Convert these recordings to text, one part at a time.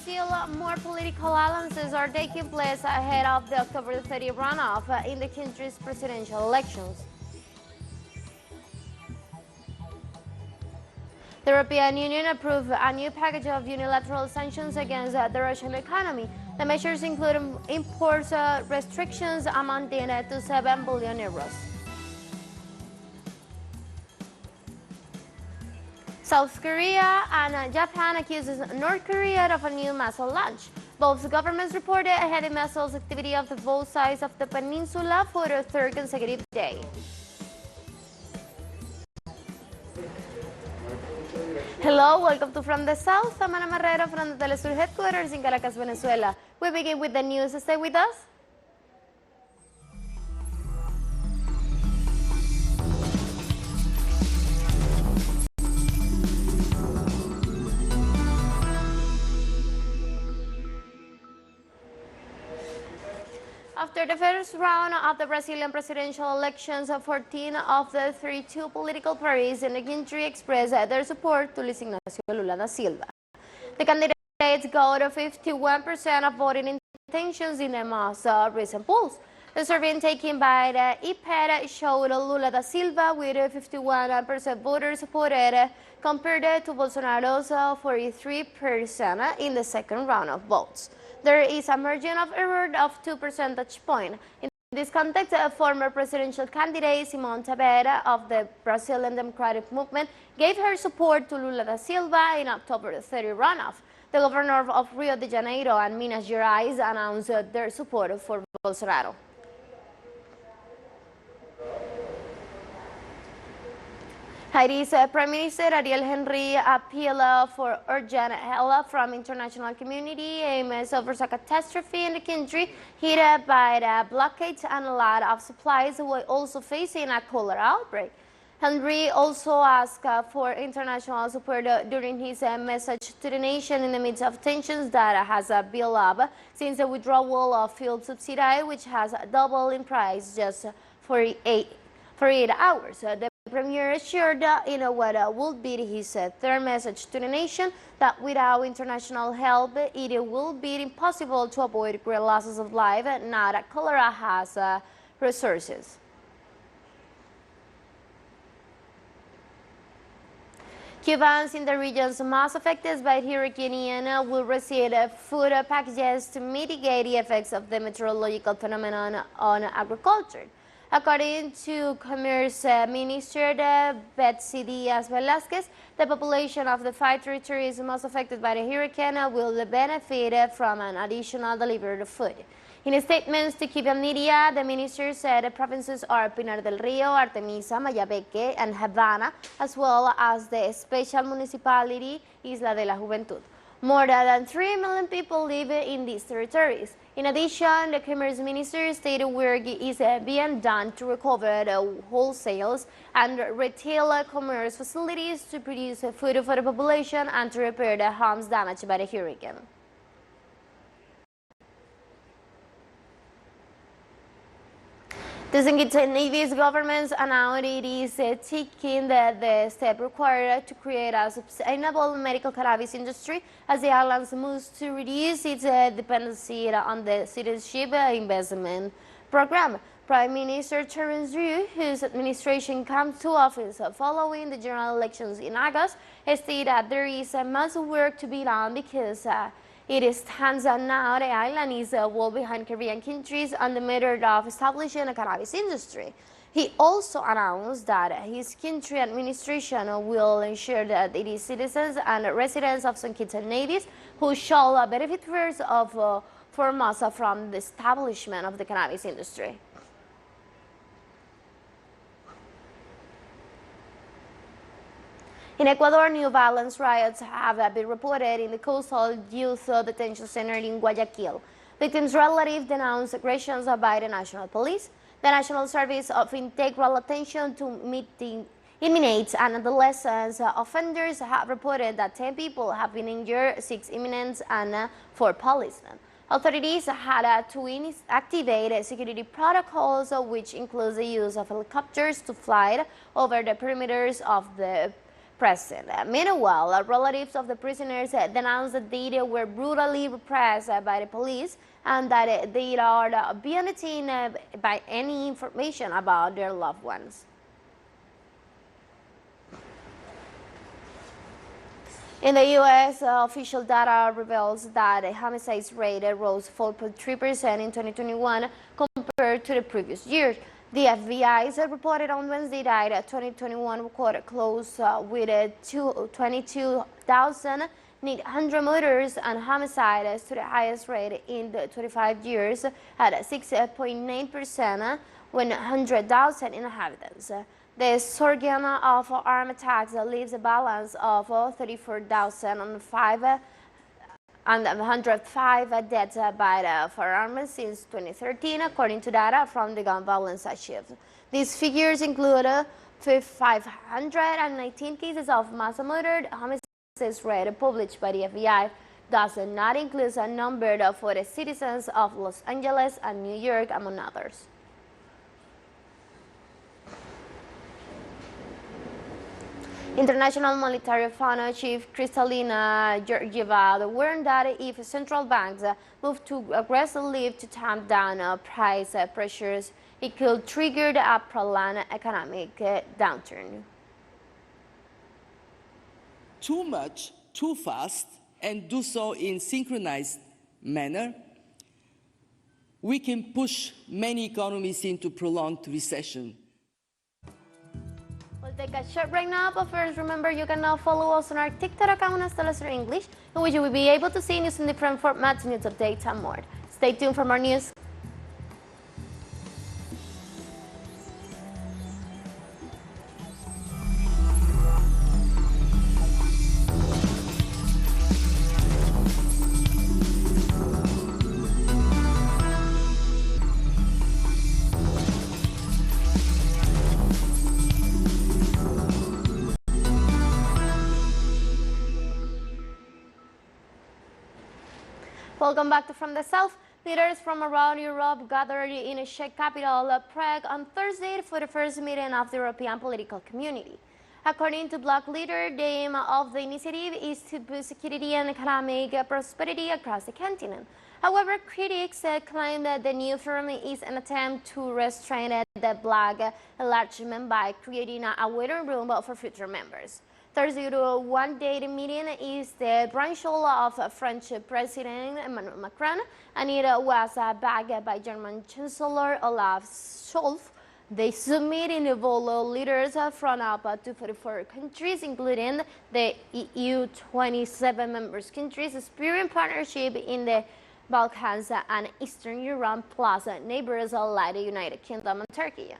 Brazil, more political alliances are taking place ahead of the October 30 runoff in the country's presidential elections. The European Union approved a new package of unilateral sanctions against the Russian economy. The measures include import restrictions amounting to 7 billion euros. South Korea and Japan accuses North Korea of a new missile launch. Both governments reported heavy missiles activity of both sides of the peninsula for the third consecutive day. Hello, welcome to From the South. I'm Ana Marrero from the TeleSUR headquarters in Caracas, Venezuela. We begin with the news. Stay with us. After the first round of the Brazilian presidential elections, 14 of the 32 political parties in the country expressed their support to Luis Ignacio Lula da Silva. The candidates got 51% of voting intentions in the most recent polls. The survey taken by the IPED showed Lula da Silva with 51% voter supported compared to Bolsonaro's 43% in the second round of votes. There is a margin of error of 2 percentage points. In this context, a former presidential candidate, Simone Tebet of the Brazilian Democratic Movement, gave her support to Lula da Silva in October 30 runoff. The governor of Rio de Janeiro and Minas Gerais announced their support for Bolsonaro. Haiti's Prime Minister Ariel Henry appealed for urgent help from international community amidst a catastrophe in the country hit by the blockades and a lot of supplies while also facing a cholera outbreak. Henry also asked for international support during his message to the nation in the midst of tensions that has built up since the withdrawal of fuel subsidy, which has doubled in price just for 8 hours. The Premier assured in what would be his third message to the nation that without international help, it will be impossible to avoid great losses of life, now that cholera has resources. Cubans in the regions most affected by Hurricane Ian will receive food packages to mitigate the effects of the meteorological phenomenon on agriculture. According to Commerce Minister Betsy Diaz-Velasquez, the population of the 5 territories most affected by the hurricane will benefit from an additional delivery of food. In a statement to Cuban media, the minister said the provinces are Pinar del Rio, Artemisa, Mayabeque, and Havana, as well as the special municipality Isla de la Juventud. More than 3 million people live in these territories. In addition, the Commerce Minister stated work is being done to recover the wholesale and retail commerce facilities to produce food for the population and to repair the homes damaged by the hurricane. The St. Kitts and Nevis government announced it is taking the step required to create a sustainable medical cannabis industry as the island moves to reduce its dependency on the citizenship investment program. Prime Minister Terence Drew, whose administration comes to office following the general elections in August, stated that there is much work to be done because it stands out now the island is well behind Caribbean countries on the matter of establishing a cannabis industry. He also announced that his country administration will ensure that it is citizens and residents of St. Kitts and Nevis who shall benefit first foremost from the establishment of the cannabis industry. In Ecuador, new violence riots have been reported in the coastal youth detention center in Guayaquil. Victims' relatives denounced aggressions by the National Police. The National Service of Integral Attention to Inmates and Adolescents Offenders have reported that 10 people have been injured, 6 inmates and 4 policemen. Authorities had to activate security protocols, which includes the use of helicopters to fly over the perimeters of the present. Meanwhile, relatives of the prisoners denounced that they were brutally repressed by the police and that they are being detained by any information about their loved ones. In the U.S., official data reveals that the homicides rate rose 4.3% in 2021 compared to the previous year. The FBI reported on Wednesday that 2021 recorded close with 22,800 murders and homicides to the highest rate in the 25 years at 6.9% when 100,000 inhabitants. The surge of armed attacks leaves a balance of 34,005 and 105 deaths by firearms since 2013, according to data from the Gun Violence Archive. These figures include 519 cases of mass murder. Homicides rate published by the FBI does not include a number for the citizens of Los Angeles and New York, among others. International Monetary Fund Chief Kristalina Georgieva warned that if central banks move too aggressively to tamp down price pressures, it could trigger a prolonged economic downturn. Too much, too fast, and do so in synchronized manner, we can push many economies into prolonged recession. We'll take a short break now, but first remember you can now follow us on our TikTok account as TeleSUR English, in which you will be able to see news in different formats, news updates, and more. Stay tuned for more news. Welcome back to From the South. Leaders from around Europe gathered in a Czech capital, Prague, on Thursday for the first meeting of the European political community. According to bloc leader, the aim of the initiative is to boost security and economic prosperity across the continent. However, critics claim that the new forum is an attempt to restrain the bloc enlargement by creating a waiting room for future members. Thursday, one-day meeting is the brainchild of French President Emmanuel Macron, and it was backed by German Chancellor Olaf Scholz. The summit involved leaders from up to 44 countries, including the EU 27 member countries, exploring partnership in the Balkans and Eastern Europe, plus neighbors like the United Kingdom and Turkey.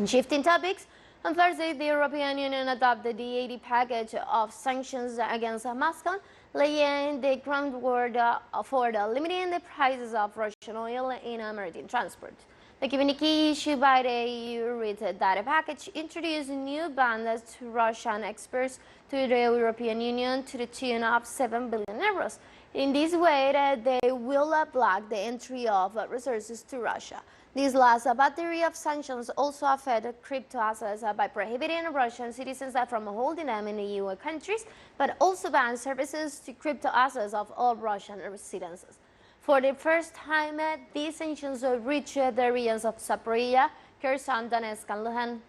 Shifting topics, on Thursday, the European Union adopted the 80 package of sanctions against Moscow, laying the groundwork for limiting the prices of Russian oil in maritime transport. The communique issued by the EU reads that the package introduced new bans to Russian exports to the European Union to the tune of 7 billion euros. In this way, they will block the entry of resources to Russia. This last battery of sanctions also affect crypto assets by prohibiting Russian citizens from holding them in the EU countries, but also ban services to crypto assets of all Russian residents. For the first time, these sanctions reach the regions of Zaporizhia, Kherson, Donetsk, and Luhansk.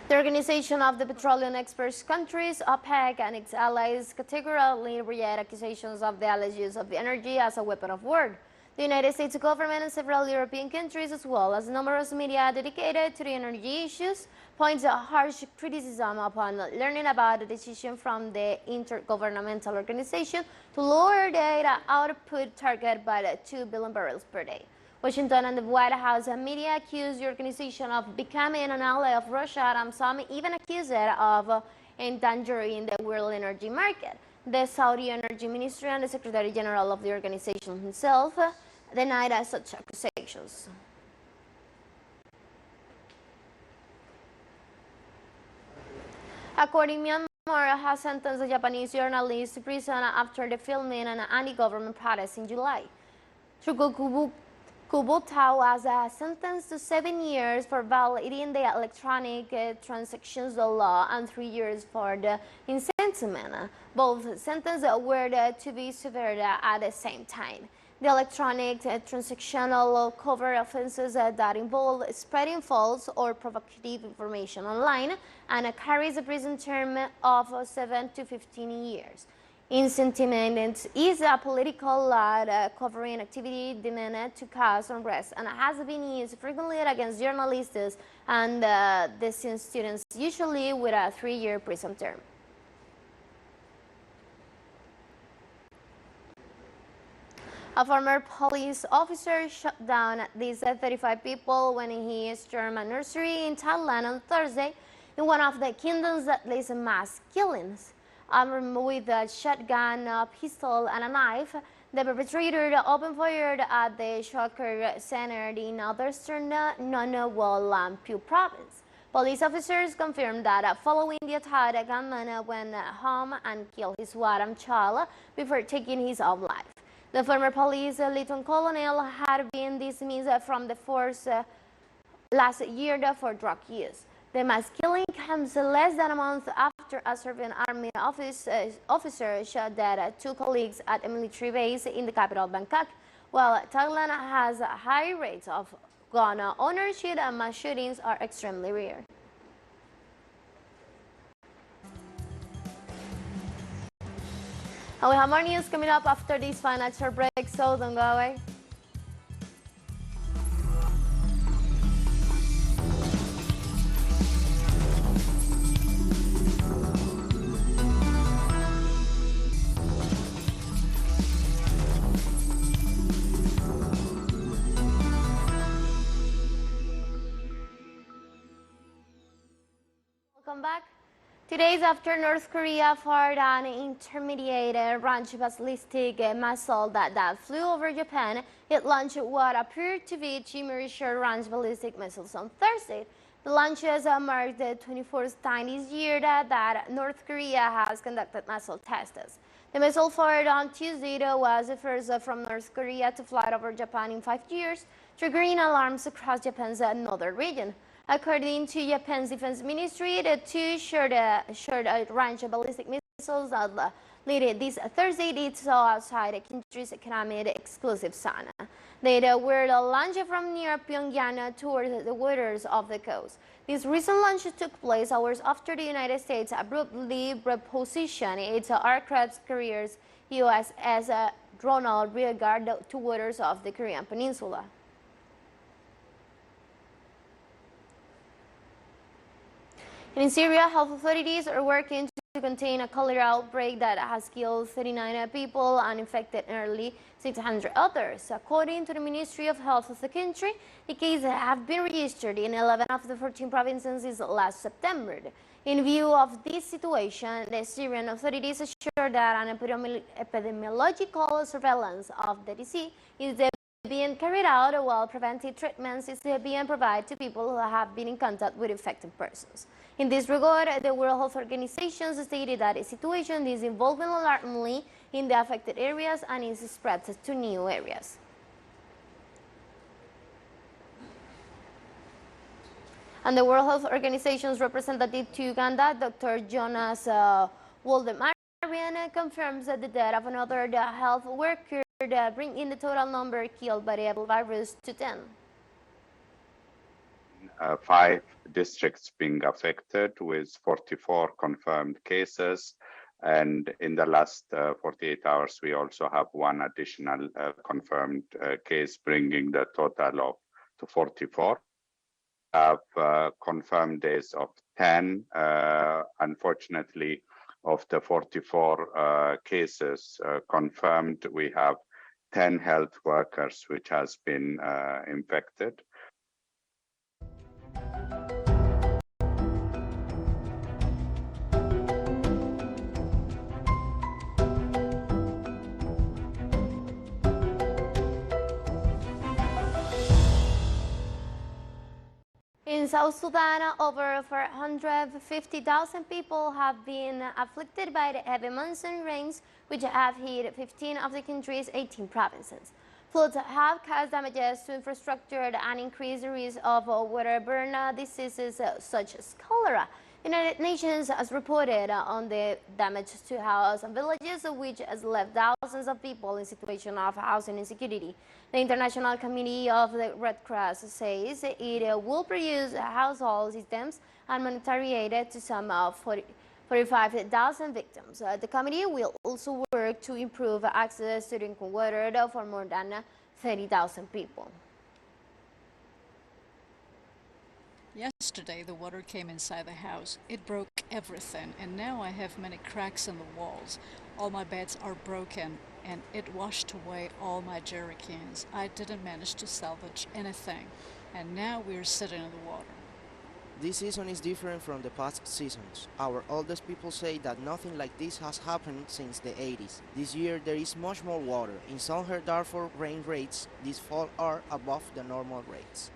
The Organization of the Petroleum Exports Countries, OPEC, and its allies categorically reject accusations of the alleged use of energy as a weapon of war. The United States government and several European countries, as well as numerous media dedicated to the energy issues, points a harsh criticism upon learning about the decision from the Intergovernmental Organization to lower their output target by 2 billion barrels per day. Washington and the White House media accuse the organization of becoming an ally of Russia, and some even accuse it of endangering the world energy market. The Saudi Energy Ministry and the Secretary General of the organization himself denied such accusations. According Myanmar has sentenced a Japanese journalist to prison after the filming an anti-government protest in July. Kubota was sentenced to 7 years for violating the electronic transactions law and 3 years for the incitement. Both sentences were to be severed at the same time. The electronic transactional law cover offenses that involve spreading false or provocative information online and carries a prison term of 7 to 15 years. Incitement is a political law covering activity designed to cause unrest and has been used frequently against journalists and dissident students, usually with a 3-year prison term. A former police officer shot down at least 35 people when he stormed a nursery in Thailand on Thursday in one of the kingdom's deadliest mass killings. Armed with a shotgun, a pistol, and a knife, the perpetrator opened fire at the Shoker Center in northern Nonawal province. Police officers confirmed that following the attack, a gunman went home and killed his wife and child before taking his own life. The former police lieutenant colonel had been dismissed from the force last year for drug use. The mass killing comes less than a month after a serving army officer shot dead 2 colleagues at a military base in the capital, Bangkok. While Thailand has high rates of gun ownership, and mass shootings are extremely rare. And we have more news coming up after this financial break, so don't go away. Welcome back. 2 days after North Korea fired an intermediate range ballistic missile that flew over Japan, it launched what appeared to be 2 more short-range ballistic missiles on Thursday. The launches marked the 24th time this year that North Korea has conducted missile tests. The missile fired on Tuesday was the first from North Korea to fly over Japan in 5 years, triggering alarms across Japan's northern region. According to Japan's defense ministry, the 2 short-range ballistic missiles that landed this Thursday did so outside the country's economic exclusive zone. They were launched from near Pyongyang towards the waters of the coast. This recent launch took place hours after the United States abruptly repositioned its aircraft carriers USS Ronald Reagan to waters of the Korean Peninsula. In Syria, health authorities are working to contain a cholera outbreak that has killed 39 people and infected nearly 600 others. According to the Ministry of Health of the country, the cases have been registered in 11 of the 14 provinces since last September. In view of this situation, the Syrian authorities assure that an epidemiological surveillance of the disease is being carried out while preventive treatments is being provided to people who have been in contact with infected persons. In this regard, the World Health Organization stated that the situation is evolving alarmingly in the affected areas and is spread to new areas. And the World Health Organization's representative to Uganda, Dr. Jonas Waldemarian, confirms that the death of another health worker bringing the total number killed by the Ebola virus to 10. 5 districts being affected with 44 confirmed cases, and in the last 48 hours we also have 1 additional confirmed case, bringing the total to 44. Have confirmed days of 10. Unfortunately, of the 44 cases confirmed, we have 10 health workers which has been infected. In In South Sudan, over 450,000 people have been afflicted by the heavy monsoon rains, which have hit 15 of the country's 18 provinces. Floods have caused damages to infrastructure and increased the risk of waterborne diseases such as cholera. The United Nations has reported on the damage to houses and villages, which has left thousands of people in situation of housing insecurity. The International Committee of the Red Cross says it will produce household systems and monetary aid to some 45,000 victims. The committee will also work to improve access to drinking water for more than 30,000 people. Yesterday, the water came inside the house. It broke everything, and now I have many cracks in the walls. All my beds are broken, and it washed away all my jerry cans. I didn't manage to salvage anything, and now we're sitting in the water. This season is different from the past seasons. Our oldest people say that nothing like this has happened since the 80s. This year there is much more water. In some Darfur rain rates, this fall are above the normal rates.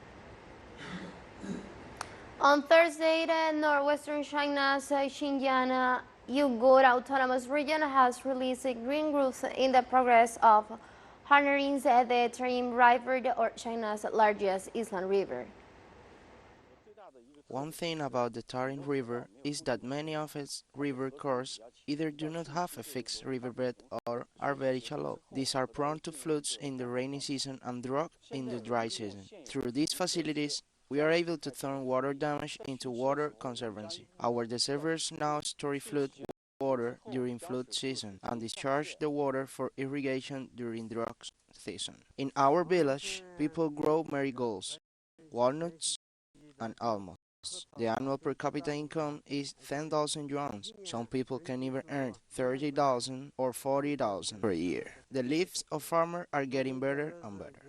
On Thursday, the northwestern China's Xinjiang Uyghur Autonomous Region has released green roofs in the progress of harnessing the Tarim River, or China's largest inland river. One thing about the Tarim River is that many of its river courses either do not have a fixed riverbed or are very shallow. These are prone to floods in the rainy season and drought in the dry season. Through these facilities, we are able to turn water damage into water conservancy. Our reservoirs now store flood water during flood season and discharge the water for irrigation during drought season. In our village, people grow marigolds, walnuts, and almonds. The annual per capita income is 10,000 yuan. Some people can even earn 30,000 or 40,000 per year. The lives of farmers are getting better and better.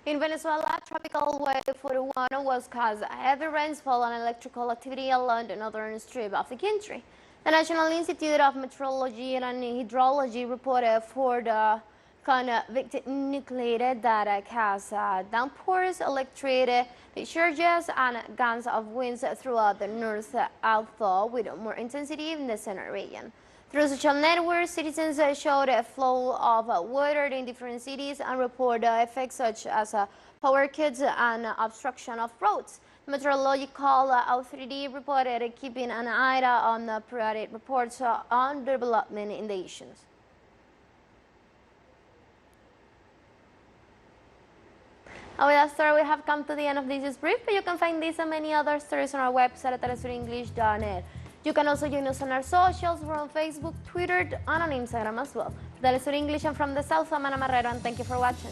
In Venezuela, tropical wave 41 was caused heavy rainfall and electrical activity along the northern strip of the country. The National Institute of Meteorology and Hydrology reported for the convicted nucleated that caused downpours, electric discharges, and gusts of winds throughout the north, although with more intensity in the center region. Through social networks, citizens showed a flow of water in different cities and report effects such as power cuts and obstruction of roads. The Meteorological Authority reported keeping an eye on the periodic reports on development in the issues. And with that story, we have come to the end of this brief, but you can find this and many other stories on our website at telesurenglish.net. You can also join us on our socials. We're on Facebook, Twitter, and on Instagram as well. For TeleSUR English, and from the South, I'm Ana Marrero, and thank you for watching.